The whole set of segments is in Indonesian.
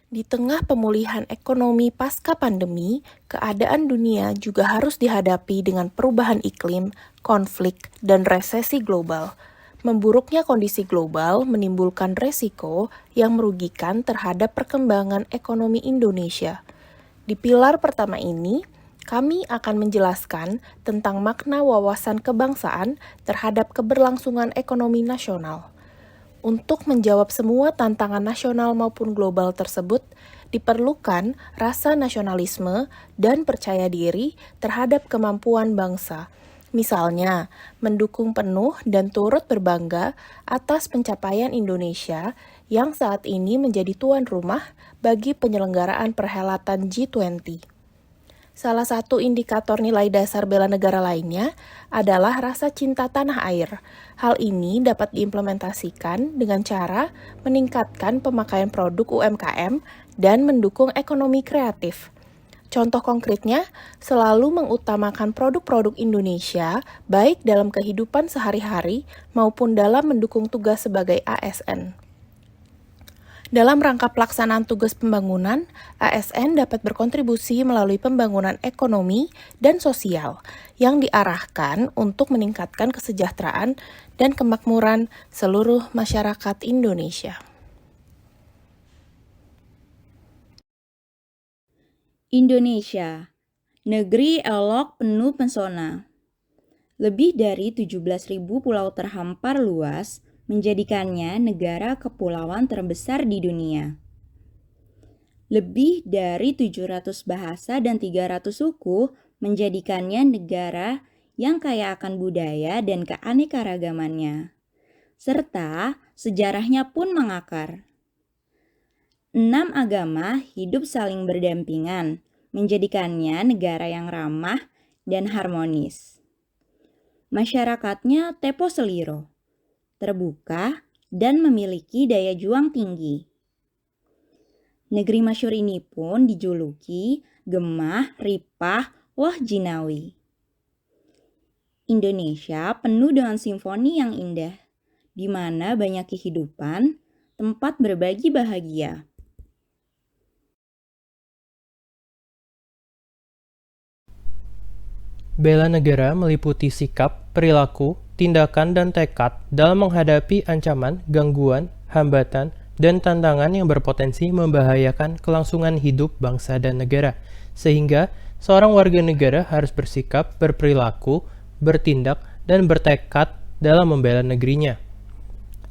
Di tengah pemulihan ekonomi pasca pandemi, keadaan dunia juga harus dihadapi dengan perubahan iklim, konflik, dan resesi global. Memburuknya kondisi global menimbulkan resiko yang merugikan terhadap perkembangan ekonomi Indonesia. Di pilar pertama ini, kami akan menjelaskan tentang makna wawasan kebangsaan terhadap keberlangsungan ekonomi nasional. Untuk menjawab semua tantangan nasional maupun global tersebut, diperlukan rasa nasionalisme dan percaya diri terhadap kemampuan bangsa. Misalnya, mendukung penuh dan turut berbangga atas pencapaian Indonesia yang saat ini menjadi tuan rumah bagi penyelenggaraan perhelatan G20. Salah satu indikator nilai dasar bela negara lainnya adalah rasa cinta tanah air. Hal ini dapat diimplementasikan dengan cara meningkatkan pemakaian produk UMKM dan mendukung ekonomi kreatif. Contoh konkretnya, selalu mengutamakan produk-produk Indonesia baik dalam kehidupan sehari-hari maupun dalam mendukung tugas sebagai ASN. Dalam rangka pelaksanaan tugas pembangunan, ASN dapat berkontribusi melalui pembangunan ekonomi dan sosial yang diarahkan untuk meningkatkan kesejahteraan dan kemakmuran seluruh masyarakat Indonesia. Indonesia, negeri elok penuh pesona. Lebih dari 17.000 pulau terhampar luas menjadikannya negara kepulauan terbesar di dunia. Lebih dari 700 bahasa dan 300 suku menjadikannya negara yang kaya akan budaya dan keanekaragamannya. Serta sejarahnya pun mengakar. 6 agama hidup saling berdampingan, menjadikannya negara yang ramah dan harmonis. Masyarakatnya tepo seliro, terbuka, dan memiliki daya juang tinggi. Negeri masyhur ini pun dijuluki Gemah Ripah Woh Jinawi. Indonesia penuh dengan simfoni yang indah, di mana banyak kehidupan, tempat berbagi bahagia. Bela negara meliputi sikap, perilaku, tindakan, dan tekad dalam menghadapi ancaman, gangguan, hambatan, dan tantangan yang berpotensi membahayakan kelangsungan hidup bangsa dan negara, sehingga seorang warga negara harus bersikap, berperilaku, bertindak, dan bertekad dalam membela negerinya.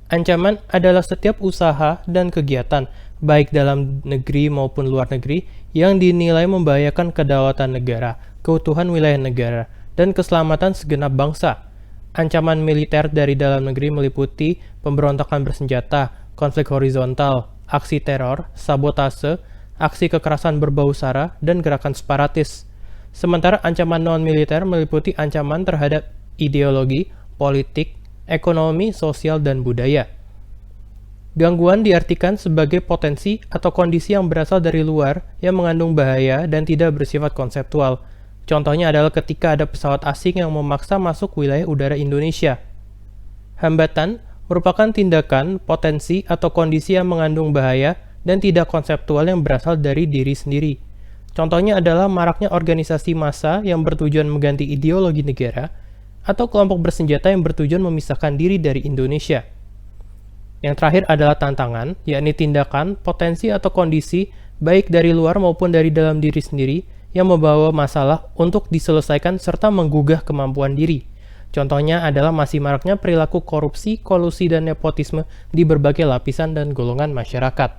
Ancaman adalah setiap usaha dan kegiatan, baik dalam negeri maupun luar negeri, yang dinilai membahayakan kedaulatan negara, keutuhan wilayah negara, dan keselamatan segenap bangsa. Ancaman militer dari dalam negeri meliputi pemberontakan bersenjata, konflik horizontal, aksi teror, sabotase, aksi kekerasan berbau sara, dan gerakan separatis. Sementara ancaman non-militer meliputi ancaman terhadap ideologi, politik, ekonomi, sosial, dan budaya. Gangguan diartikan sebagai potensi atau kondisi yang berasal dari luar yang mengandung bahaya dan tidak bersifat konseptual. Contohnya adalah ketika ada pesawat asing yang memaksa masuk wilayah udara Indonesia. Hambatan merupakan tindakan, potensi, atau kondisi yang mengandung bahaya dan tidak konseptual yang berasal dari diri sendiri. Contohnya adalah maraknya organisasi massa yang bertujuan mengganti ideologi negara, atau kelompok bersenjata yang bertujuan memisahkan diri dari Indonesia. Yang terakhir adalah tantangan, yakni tindakan, potensi, atau kondisi, baik dari luar maupun dari dalam diri sendiri, yang membawa masalah untuk diselesaikan serta menggugah kemampuan diri. Contohnya adalah masih maraknya perilaku korupsi, kolusi, dan nepotisme di berbagai lapisan dan golongan masyarakat.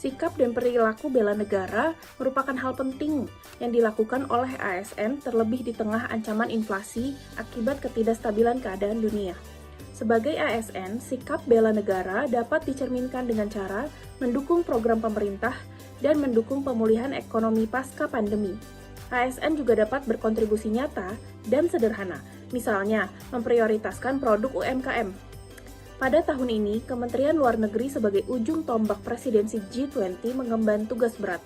Sikap dan perilaku bela negara merupakan hal penting yang dilakukan oleh ASN terlebih di tengah ancaman inflasi akibat ketidakstabilan keadaan dunia. Sebagai ASN, sikap bela negara dapat dicerminkan dengan cara mendukung program pemerintah dan mendukung pemulihan ekonomi pasca pandemi. ASN juga dapat berkontribusi nyata dan sederhana, misalnya memprioritaskan produk UMKM. Pada tahun ini, Kementerian Luar Negeri sebagai ujung tombak presidensi G20 mengemban tugas berat.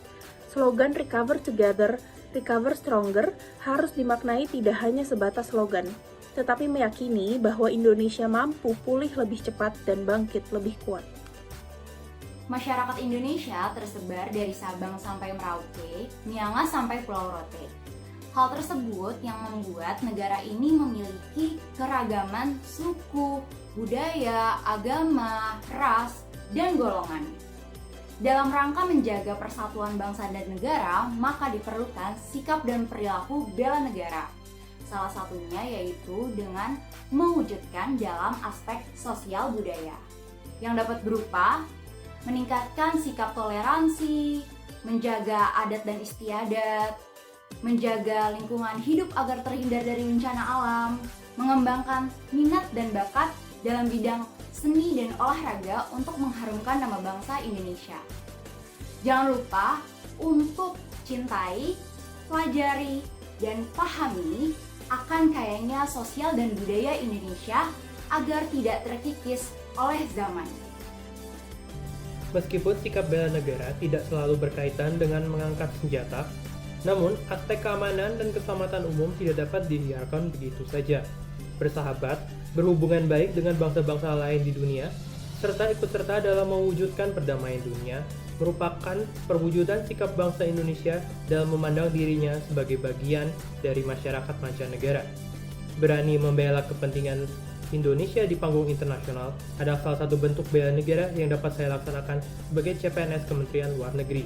Slogan Recover Together, Recover Stronger harus dimaknai tidak hanya sebatas slogan, tetapi meyakini bahwa Indonesia mampu pulih lebih cepat dan bangkit lebih kuat. Masyarakat Indonesia tersebar dari Sabang sampai Merauke, Miangas sampai Pulau Rote. Hal tersebut yang membuat negara ini memiliki keragaman suku, budaya, agama, ras, dan golongan. Dalam rangka menjaga persatuan bangsa dan negara, maka diperlukan sikap dan perilaku bela negara. Salah satunya yaitu dengan mewujudkan dalam aspek sosial budaya, yang dapat berupa meningkatkan sikap toleransi, menjaga adat dan istiadat, menjaga lingkungan hidup agar terhindar dari bencana alam, mengembangkan minat dan bakat dalam bidang seni dan olahraga untuk mengharumkan nama bangsa Indonesia. Jangan lupa untuk cintai, pelajari, dan pahami akan kayanya sosial dan budaya Indonesia agar tidak terkikis oleh zaman. Meskipun sikap bela negara tidak selalu berkaitan dengan mengangkat senjata, namun aspek keamanan dan keselamatan umum tidak dapat dibiarkan begitu saja. Bersahabat, berhubungan baik dengan bangsa-bangsa lain di dunia, serta ikut serta dalam mewujudkan perdamaian dunia, merupakan perwujudan sikap bangsa Indonesia dalam memandang dirinya sebagai bagian dari masyarakat mancanegara. Berani membela kepentingan Indonesia di panggung internasional adalah salah satu bentuk bela negara yang dapat saya laksanakan sebagai CPNS Kementerian Luar Negeri.